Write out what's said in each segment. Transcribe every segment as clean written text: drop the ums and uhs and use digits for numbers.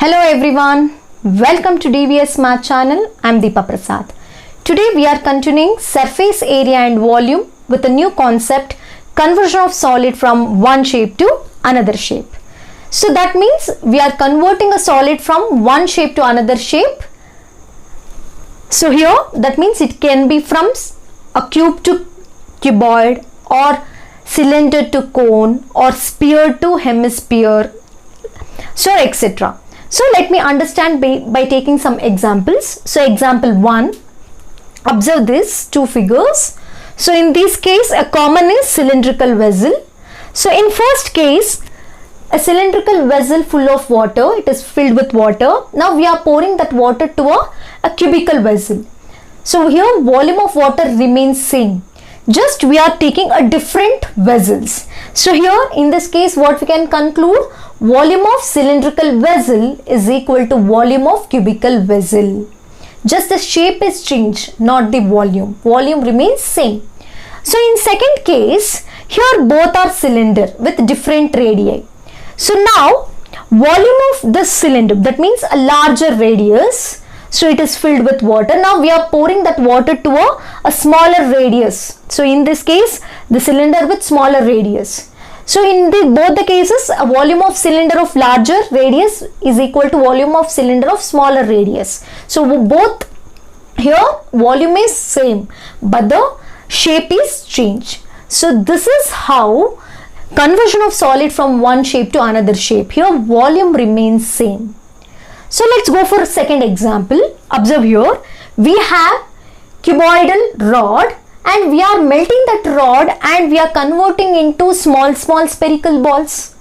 Hello everyone, welcome to DVS Math channel. I am Deepa Prasad. Today we are continuing surface area and volume with a new concept, conversion of solid from one shape to another shape. So that means we are converting a solid from one shape to another shape. So here that means it can be from a cube to cuboid or cylinder to cone or sphere to hemisphere, so etc. So let me understand by taking some examples. So example 1, observe these two figures. So in this case a common is cylindrical vessel. So in first case a cylindrical vessel full of water, it is filled with water. Now we are pouring that water to a cubical vessel. So here volume of water remains same, just we are taking a different vessels. So here in this case what we can conclude, volume of cylindrical vessel is equal to volume of cubical vessel. Just the shape is changed, not the volume. Volume remains same. So in second case, here both are cylinder with different radii. So now volume of this cylinder, that means a larger radius, so it is filled with water. Now we are pouring that water to a smaller radius. So in this case the cylinder with smaller radius. So in both the cases a volume of cylinder of larger radius is equal to volume of cylinder of smaller radius. So both here volume is same but the shape is changed. So this is how conversion of solid from one shape to another shape. Here volume remains same. So let's go for a second example. Observe here we have cuboidal rod and we are melting that rod and we are converting into small spherical balls.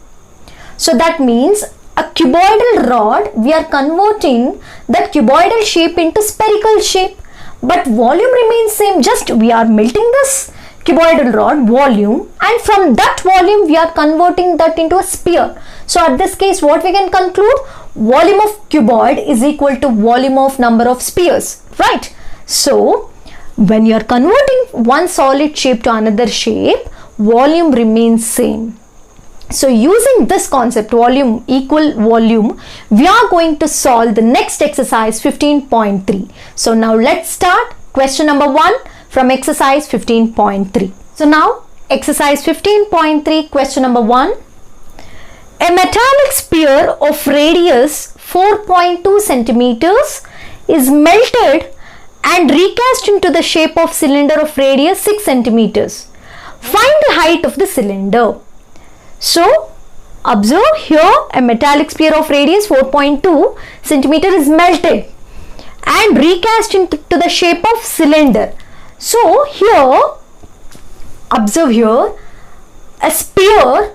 So that means a cuboidal rod, we are converting that cuboidal shape into spherical shape, but volume remains same, just we are melting this cuboidal rod volume and from that volume we are converting that into a sphere. So at this case what we can conclude, volume of cuboid is equal to volume of number of spheres, right? So when you are converting one solid shape to another shape, volume remains same. So using this concept, volume equal volume, we are going to solve the next exercise 15.3. So now let's start question number 1 from exercise 15.3. So now exercise 15.3, question number 1. A metallic sphere of radius 4.2 centimeters is melted and recast into the shape of cylinder of radius 6 centimeters. Find the height of the cylinder. So observe here a metallic sphere of radius 4.2 centimeter is melted and recast into the shape of cylinder. So here observe here a sphere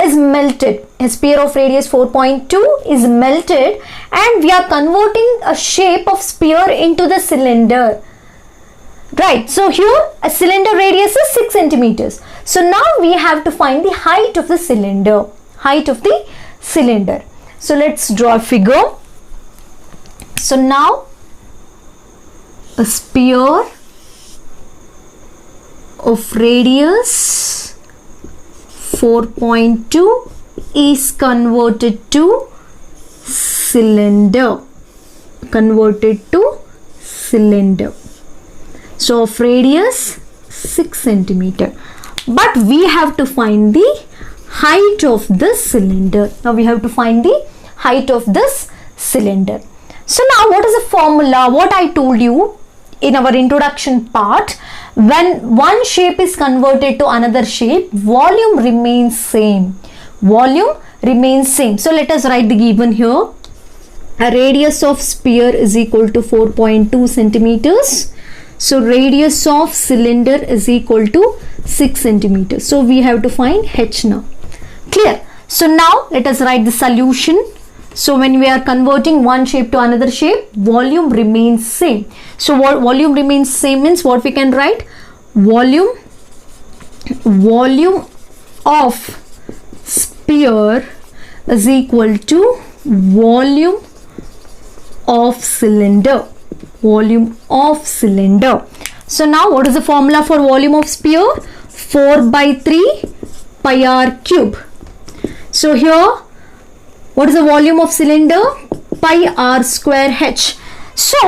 is melted, a sphere of radius 4.2 is melted and we are converting a shape of sphere into the cylinder, right? So here a cylinder radius is 6 centimeters. So now we have to find the height of the cylinder, So let's draw a figure. So now a sphere of radius 4.2 is converted to cylinder, so of radius 6 centimeter, but we have to find the height of this cylinder. Now we have to find the height of this cylinder. So now what is the formula? What I told you in our introduction part, when one shape is converted to another shape, volume remains same. So let us write the given here. A radius of sphere is equal to 4.2 centimeters. So radius of cylinder is equal to 6 centimeters. So we have to find h now. Clear? So now let us write the solution. So when we are converting one shape to another shape, volume remains same. So what volume remains same means, what we can write? Volume of sphere is equal to volume of cylinder. So now what is the formula for volume of sphere? 4 by 3 pi r cube. So here What is the volume of cylinder? Pi r square h. So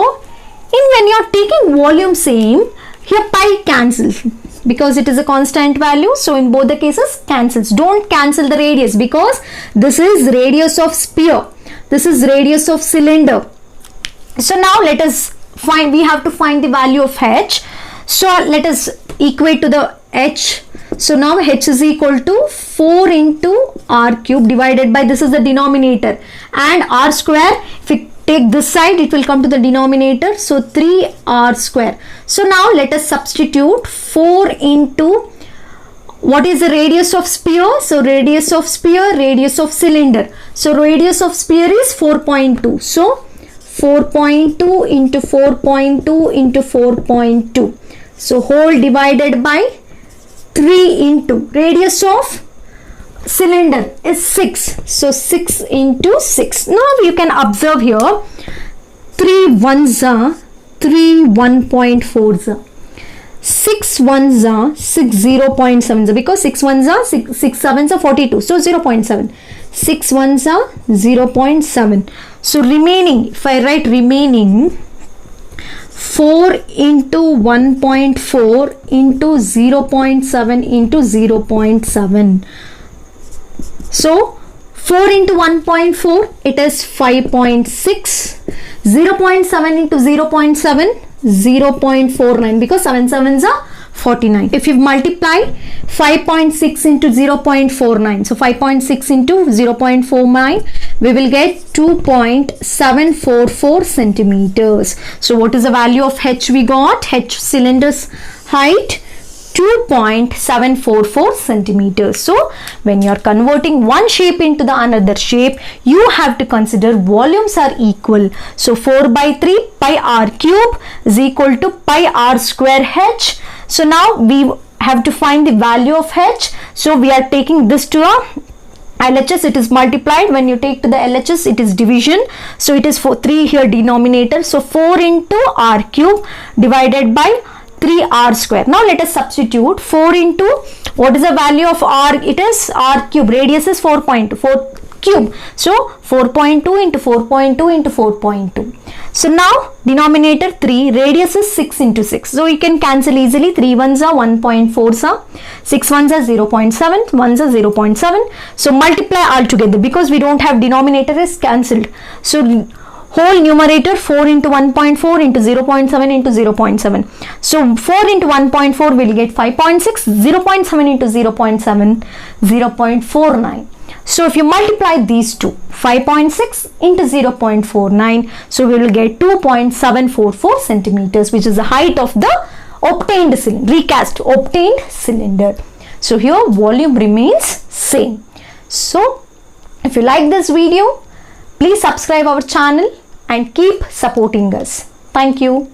when you are taking volume same, here pi cancels because it is a constant value. So in both the cases cancels. Don't cancel the radius because this is radius of sphere. This is radius of cylinder. So now let us find, we have to find the value of h. So let us equate to the h. So now h is equal to 4 into r cube divided by, this is the denominator, and r square, if we take this side it will come to the denominator, so 3r square. So now let us substitute 4 into, what is the radius of sphere? So radius of sphere, radius of cylinder. So radius of sphere is 4.2. So 4.2 into 4.2 into 4.2. So whole divided by 3 into radius of cylinder is 6. So 6 into 6. Now you can observe here 3 ones are 3 1.4s are 6 ones are 6 0.7s are, because 6 ones are 6 sevens are 42. So 0.7. 6 ones are 0.7. So remaining, if I write remaining, 4 into 1.4 into 0.7 into 0.7. So 4 into 1.4, it is 5.6. 0.7 into 0.7, 0.49, because 7 sevens are 49. If you multiply 5.6 into 0.49, so 5.6 into 0.49, we will get 2.744 centimeters. So what is the value of h we got? H cylinder's height 2.744 centimeters. So when you are converting one shape into the another shape, you have to consider volumes are equal. So 4 by 3 pi r cube is equal to pi r square h. So now we have to find the value of h. So we are taking this to a LHS, it is multiplied. When you take to the LHS, it is division. So it is 3 here denominator. So 4 into r cube divided by 3r square. Now let us substitute 4 into, what is the value of r? It is r cube. Radius is 4.2. 4 cube. So 4.2 into 4.2 into 4.2. So now denominator 3, radius is 6 into 6. So you can cancel easily. 3 ones are 1.4s are, 6 ones are 0.7, 1s are 0.7. So multiply all together because we don't have denominator is cancelled. So whole numerator 4 into 1.4 into 0.7 into 0.7. So 4 into 1.4 will get 5.6, 0.7 into 0.7, 0.49. So if you multiply these two, 5.6 into 0.49, so we will get 2.744 centimeters, which is the height of the obtained cylinder, recast obtained cylinder. So here volume remains same. So if you like this video, please subscribe our channel and keep supporting us. Thank you.